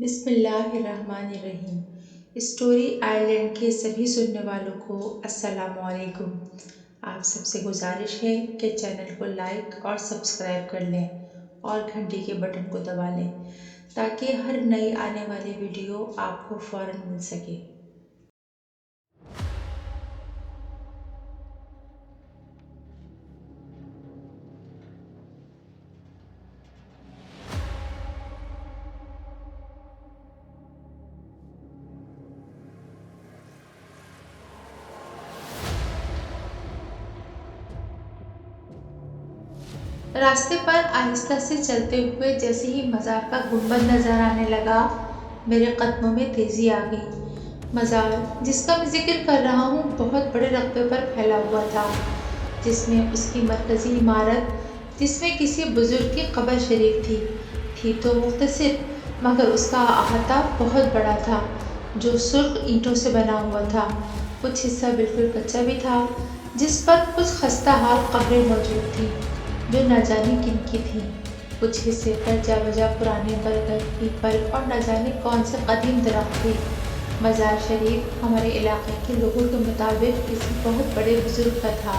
بسم اللہ الرحمن الرحیم۔ اسٹوری آئرلینڈ کے سبھی سننے والوں کو السلام علیکم۔ آپ سب سے گزارش ہے کہ چینل کو لائک اور سبسکرائب کر لیں اور گھنٹی کے بٹن کو دبا لیں تاکہ ہر نئی آنے والی ویڈیو آپ کو فوراً مل سکے۔ راستے پر آہستہ سے چلتے ہوئے جیسے ہی مزار کا گنبد نظر آنے لگا، میرے قدموں میں تیزی آ گئی۔ مزار جس کا میں ذکر کر رہا ہوں بہت بڑے رقبے پر پھیلا ہوا تھا، جس میں اس کی مرکزی عمارت، جس میں کسی بزرگ کی قبر شریف تھی تو مختصر، مگر اس کا احاطہ بہت بڑا تھا جو سرخ اینٹوں سے بنا ہوا تھا۔ کچھ حصہ بالکل کچا بھی تھا جس پر کچھ خستہ حال قبریں موجود تھیں جو نہ جانے کن کی تھیں۔ کچھ حصے پر جا بجا پرانے برگد، پیپل اور نہ جانے کون سے قدیم درخت تھے۔ مزار شریف ہمارے علاقے کے لوگوں کے مطابق کسی بہت بڑے بزرگ کا تھا۔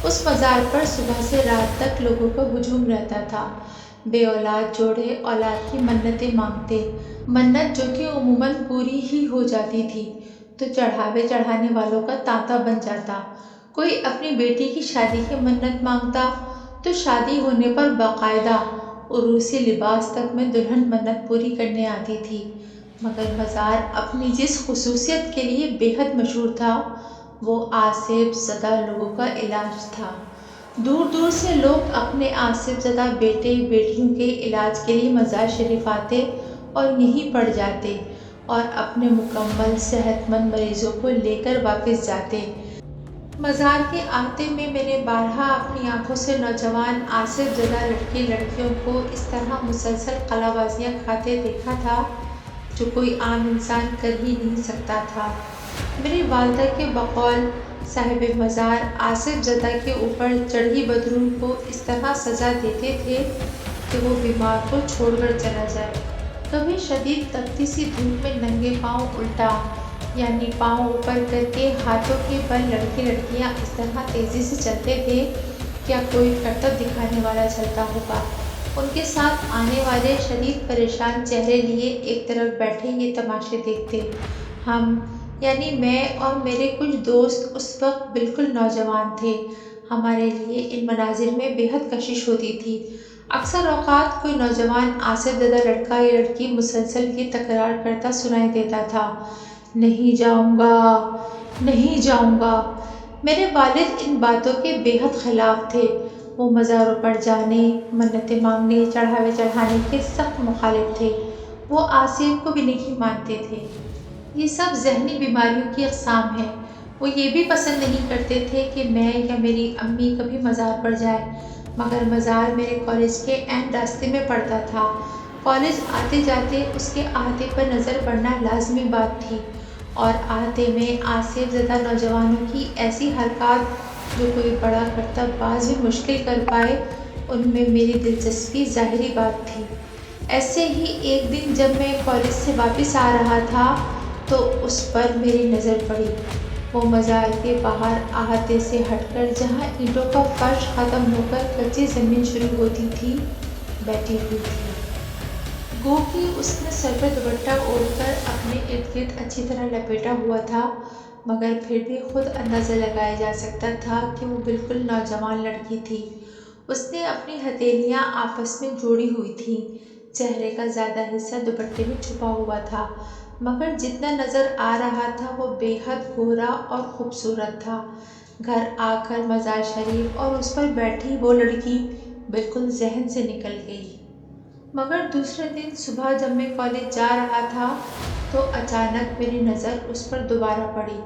اس مزار پر صبح سے رات تک لوگوں کا ہجوم رہتا تھا۔ بے اولاد جوڑے اولاد کی منتیں مانگتے، منت جو کہ عموماً پوری ہی ہو جاتی تھی تو چڑھاوے چڑھانے والوں کا تانتا بن جاتا۔ کوئی اپنی بیٹی کی شادی کی منت مانگتا تو شادی ہونے پر باقاعدہ عروسی لباس تک میں دلہن منت پوری کرنے آتی تھی۔ مگر مزار اپنی جس خصوصیت کے لیے بے حد مشہور تھا وہ آسیب زدہ لوگوں کا علاج تھا۔ دور دور سے لوگ اپنے آسیب زدہ بیٹے بیٹیوں کے علاج کے لیے مزار شریف آتے اور یہیں پڑ جاتے اور اپنے مکمل صحت مند مریضوں کو لے کر واپس جاتے۔ مزار کے احاطے میں میں نے بارہا اپنی آنکھوں سے نوجوان آسیب زدہ لڑکے لڑکیوں کو اس طرح مسلسل قلہ بازیاں کھاتے دیکھا تھا جو کوئی عام انسان کر ہی نہیں سکتا تھا۔ میری والدہ کے بقول صاحب مزار آسیب زدہ کے اوپر چڑھی بدروح کو اس طرح سزا دیتے تھے کہ وہ بیمار کو چھوڑ کر چلا جائے۔ کبھی شدید تپتی سی دھوپ میں ننگے پاؤں الٹا، یعنی پاؤں اوپر کر کے ہاتھوں کے بل لڑکے لڑکیاں اس طرح تیزی سے چلتے تھے کیا کوئی کرتب دکھانے والا چلتا ہوگا۔ ان کے ساتھ آنے والے شدید پریشان چہرے لیے ایک طرف بیٹھے یہ تماشے دیکھتے۔ ہم یعنی میں اور میرے کچھ دوست اس وقت بالکل نوجوان تھے۔ ہمارے لیے ان مناظر میں بے حد کشش ہوتی تھی۔ اکثر اوقات کوئی نوجوان آسیب زدہ لڑکا یا لڑکی مسلسل یہ تکرار کرتا سنائی دیتا تھا، نہیں جاؤں گا، نہیں جاؤں گا۔ میرے والد ان باتوں کے بے حد خلاف تھے۔ وہ مزاروں پر جانے، منتیں مانگنے، چڑھاوے چڑھانے کے سخت مخالف تھے۔ وہ آسیب کو بھی نہیں مانتے تھے۔ یہ سب ذہنی بیماریوں کی اقسام ہیں۔ وہ یہ بھی پسند نہیں کرتے تھے کہ میں یا میری امی کبھی مزار پر جائیں، مگر مزار میرے کالج کے عین راستے میں پڑتا تھا۔ کالج آتے جاتے اس کے احاطے پر نظر پڑنا لازمی بات تھی اور احاطے میں آسیب زدہ نوجوانوں کی ایسی حرکات جو کوئی بڑا کرتب باز بھی مشکل کر پائے، ان میں میری دلچسپی ظاہری بات تھی۔ ایسے ہی ایک دن جب میں کالج سے واپس آ رہا تھا تو اس پر میری نظر پڑی۔ وہ مزار کے باہر احاطے سے ہٹ کر جہاں اینٹوں کا فرش ختم ہو کر کچی زمین شروع ہوتی تھی بیٹھی ہوئی تھی۔ گو کہ اس نے سر پر دوپٹہ اوڑھ کر اپنے ارد گرد اچھی طرح لپیٹا ہوا تھا، مگر پھر بھی خود اندازہ لگایا جا سکتا تھا کہ وہ بالکل نوجوان لڑکی تھی۔ اس نے اپنی ہتھیلیاں آپس میں جوڑی ہوئی تھیں۔ چہرے کا زیادہ حصہ دوپٹے میں چھپا ہوا تھا، مگر جتنا نظر آ رہا تھا وہ بے حد گورا اور خوبصورت تھا۔ گھر آ کر مزار شریف اور اس پر بیٹھی وہ لڑکی بالکل ذہن سے نکل گئی۔ مگر دوسرے دن صبح جب میں کالج جا رہا تھا تو اچانک میری نظر اس پر دوبارہ پڑی۔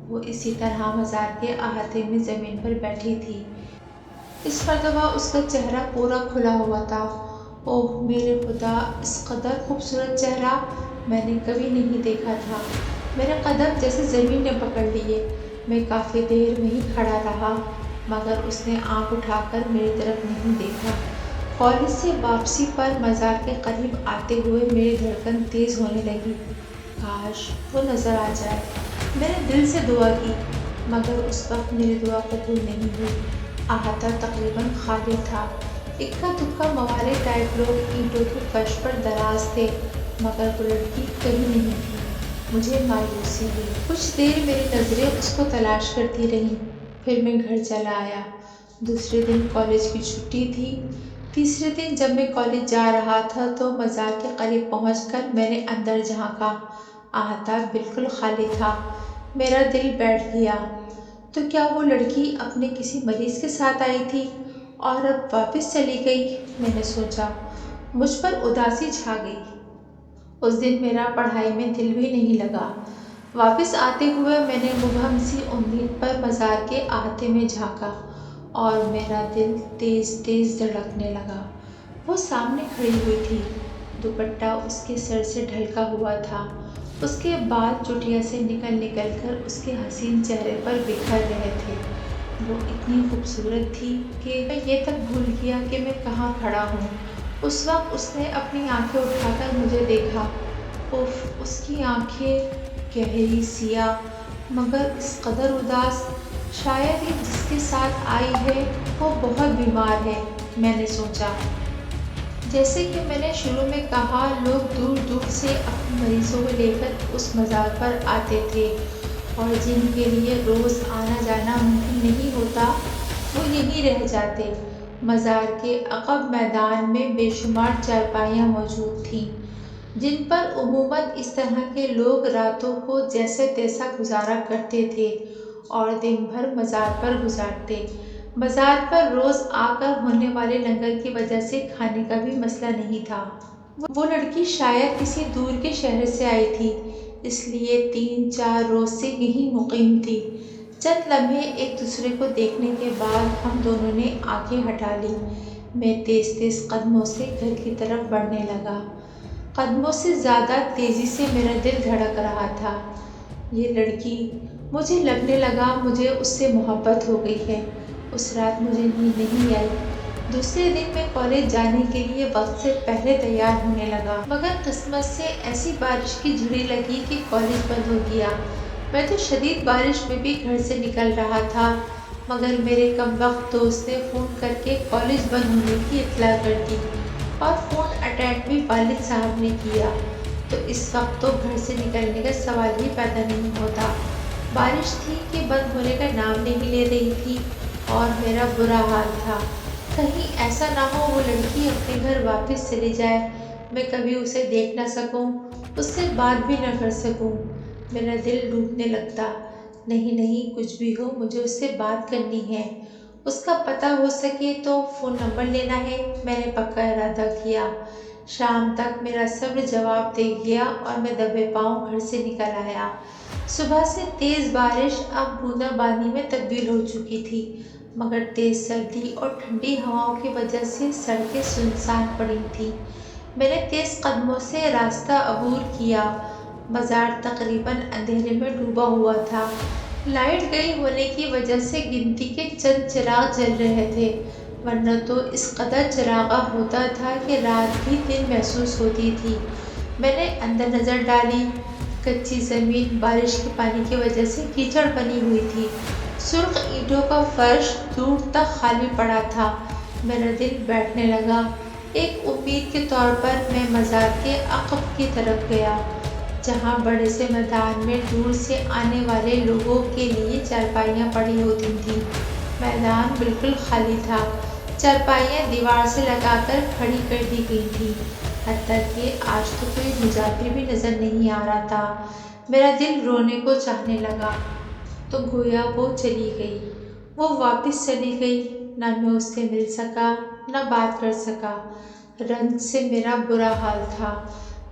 وہ اسی طرح مزار کے احاطے میں زمین پر بیٹھی تھی۔ اس مرتبہ اس کا چہرہ پورا کھلا ہوا تھا۔ اوہ میرے خدا، اس قدر خوبصورت چہرہ میں نے کبھی نہیں دیکھا تھا۔ میرے قدم جیسے زمین نے پکڑ لیے۔ میں کافی دیر وہیں کھڑا رہا، مگر اس نے آنکھ اٹھا کر میری طرف نہیں دیکھا۔ کالج سے واپسی پر مزار کے قریب آتے ہوئے میری دھڑکن تیز ہونے لگی۔ کاش وہ نظر آ جائے۔ میں نے دل سے دعا کی، مگر اس وقت میری دعا قبول نہیں ہوئی۔ احاطہ تقریباً خالی تھا۔ اکا دکا موالے ٹائپ لوگ اینٹوں کے فرش پر دراز تھے، مگر وہ لڑکی کہیں نہیں تھی۔ مجھے مایوسی ہوئی۔ کچھ دیر میری نظریں اس کو تلاش کرتی رہیں، پھر میں گھر چلا آیا۔ دوسرے دن کالج کی چھٹی تھی۔ تیسرے دن جب میں کالج جا رہا تھا تو مزار کے قریب پہنچ کر میں نے اندر جھانکا۔ احاطہ بالکل خالی تھا۔ میرا دل بیٹھ گیا۔ تو کیا وہ لڑکی اپنے کسی مریض کے ساتھ آئی تھی اور اب واپس چلی گئی؟ میں نے سوچا۔ مجھ پر اداسی چھا گئی۔ اس دن میرا پڑھائی میں دل بھی نہیں لگا۔ واپس آتے ہوئے میں نے مبہم سی امید پر مزار کے احاطے میں جھانکا اور میرا دل تیز تیز دھڑکنے لگا۔ وہ سامنے کھڑی ہوئی تھی۔ دوپٹہ اس کے سر سے ڈھلکا ہوا تھا۔ اس کے بال چٹیا سے نکل نکل کر اس کے حسین چہرے پر بکھر رہے تھے۔ وہ اتنی خوبصورت تھی کہ میں یہ تک بھول گیا کہ میں کہاں کھڑا ہوں۔ اس وقت اس نے اپنی آنکھیں اٹھا کر مجھے دیکھا۔ اف، اس کی آنکھیں گہری سیاہ مگر اس قدر اداس۔ شاید یہ جس کے ساتھ آئی ہے وہ بہت بیمار ہے، میں نے سوچا۔ جیسے کہ میں نے شروع میں کہا، لوگ دور دور سے اپنے مریضوں کو لے کر اس مزار پر آتے تھے اور جن کے لیے روز آنا جانا ممکن نہیں ہوتا وہ یہیں رہ جاتے۔ مزار کے عقب میدان میں بے شمار چارپائیاں موجود تھیں جن پر عموماً اس طرح کے لوگ راتوں کو جیسے تیسا گزارا کرتے تھے اور دن بھر مزار پر گزارتے۔ مزار پر روز آ کر ہونے والے لنگر کی وجہ سے کھانے کا بھی مسئلہ نہیں تھا۔ وہ لڑکی شاید کسی دور کے شہر سے آئی تھی، اس لیے 3-4 روز سے یہیں مقیم تھی۔ چند لمحے ایک دوسرے کو دیکھنے کے بعد ہم دونوں نے آنکھیں ہٹا لی۔ میں تیز تیز قدموں سے گھر کی طرف بڑھنے لگا۔ قدموں سے زیادہ تیزی سے میرا دل دھڑک رہا تھا۔ یہ لڑکی، مجھے لگنے لگا مجھے اس سے محبت ہو گئی ہے۔ اس رات مجھے نیند نہیں آئی۔ دوسرے دن میں کالج جانے کے لیے وقت سے پہلے تیار ہونے لگا، مگر قسمت سے ایسی بارش کی جھڑی لگی کہ کالج بند ہو گیا۔ میں تو شدید بارش میں بھی گھر سے نکل رہا تھا، مگر میرے کم وقت دوست نے فون کر کے کالج بند ہونے کی اطلاع کر دی اور فون اٹینڈ بھی والد صاحب نے کیا۔ تو اس وقت تو گھر سے نکلنے کا سوال ہی پیدا نہیں ہوتا۔ بارش تھی کہ بند ہونے کا نام نہیں لے رہی تھی اور میرا برا حال تھا۔ کہیں ایسا نہ ہو وہ لڑکی اپنے گھر واپس چلی جائے، میں کبھی اسے دیکھ نہ سکوں، اس سے بات بھی نہ کر سکوں۔ میرا دل ڈوبنے لگتا۔ نہیں نہیں، کچھ بھی ہو مجھے اس سے بات کرنی ہے۔ اس کا پتہ ہو سکے تو فون نمبر لینا ہے۔ میں نے پکا ارادہ کیا۔ شام تک میرا صبر جواب دے گیا اور میں دبے پاؤں گھر سے نکل آیا۔ صبح سے تیز بارش اب بوندا باندی میں تبدیل ہو چکی تھی، مگر تیز سردی اور ٹھنڈی ہواؤں کی وجہ سے سڑکیں سنسان پڑی تھیں۔ میں نے تیز قدموں سے راستہ عبور کیا۔ مزار تقریباً اندھیرے میں ڈوبا ہوا تھا۔ لائٹ گئی ہونے کی وجہ سے گنتی کے چند چراغ جل رہے تھے، ورنہ تو اس قدر چراغاں ہوتا تھا کہ رات بھی دن محسوس ہوتی تھی۔ میں نے اندر نظر ڈالی۔ کچی زمین بارش کے پانی کی وجہ سے کیچڑ بنی ہوئی تھی۔ سرخ اینٹوں کا فرش دور تک خالی پڑا تھا۔ میرا دل بیٹھنے لگا۔ ایک امید کے طور پر میں مزار کے عقب کی طرف گیا، جہاں بڑے سے میدان میں دور سے آنے والے لوگوں کے لیے چارپائیاں پڑی ہوتی تھیں۔ میدان بالکل خالی تھا۔ چارپائیاں دیوار سے لگا کر کھڑی کر دی گئی تھیں، حتیٰ کہ آج تو کوئی مسافر بھی نظر نہیں آ رہا تھا۔ میرا دل رونے کو چاہنے لگا۔ تو گویا وہ چلی گئی۔ وہ واپس چلی گئی۔ نہ میں اس سے مل سکا، نہ بات کر سکا۔ رنج سے میرا برا حال تھا۔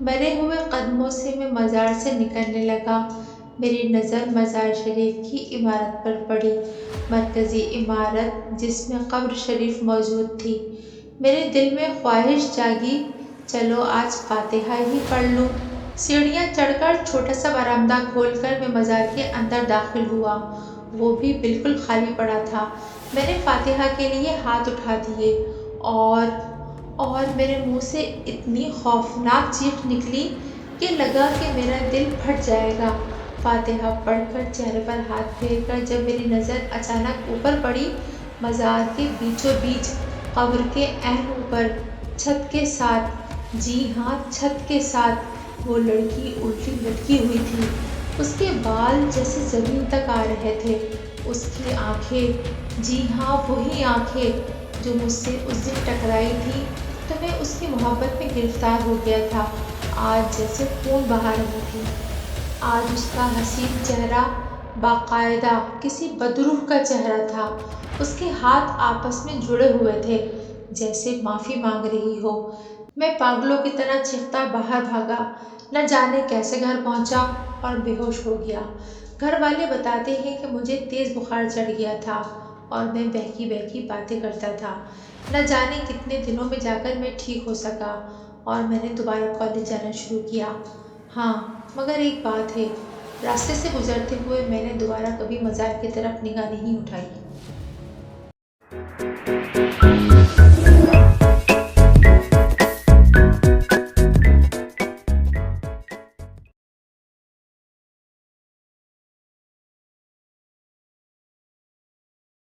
مرے ہوئے قدموں سے میں مزار سے نکلنے لگا۔ میری نظر مزار شریف کی عمارت پر پڑی، مرکزی عمارت جس میں قبر شریف موجود تھی۔ میرے دل میں خواہش جاگی، چلو آج فاتحہ ہی پڑھ لوں۔ سیڑھیاں چڑھ کر چھوٹا سا برآمدہ کھول کر میں مزار کے اندر داخل ہوا۔ وہ بھی بالکل خالی پڑا تھا۔ میں نے فاتحہ کے لیے ہاتھ اٹھا دیے اور اور میرے منہ سے اتنی خوفناک چیخ نکلی کہ لگا کہ میرا دل پھٹ جائے گا۔ فاتحہ پڑھ کر چہرے پر ہاتھ پھیر کر جب میری نظر اچانک اوپر پڑی، مزار کے بیچوں بیچ قبر کے عین اوپر چھت کے ساتھ، جی ہاں چھت کے ساتھ، وہ لڑکی الٹی لٹکی ہوئی تھی۔ اس کے بال جیسے زمین تک آ رہے تھے، اس کی آنکھیں، جی ہاں وہی آنکھیں جو مجھ سے اس دن ٹکرائی تھی تو میں اس کی محبت میں گرفتار ہو گیا تھا، آج جیسے خون بہا رہی تھی۔ آج اس کا حسین چہرہ باقاعدہ کسی بدروح کا چہرہ تھا۔ اس کے ہاتھ آپس میں جڑے ہوئے تھے، جیسے معافی مانگ رہی ہو۔ میں پاگلوں کی طرح چیختا باہر بھاگا، نہ جانے کیسے گھر پہنچا اور بے ہوش ہو گیا۔ گھر والے بتاتے ہیں کہ مجھے تیز بخار چڑھ گیا تھا اور میں بہکی بہکی باتیں کرتا تھا۔ نہ جانے کتنے دنوں میں جا کر میں ٹھیک ہو سکا اور میں نے دوبارہ کالج جانا شروع کیا۔ ہاں مگر ایک بات ہے، راستے سے گزرتے ہوئے میں نے دوبارہ کبھی مزار کی طرف نگاہ نہیں اٹھائی۔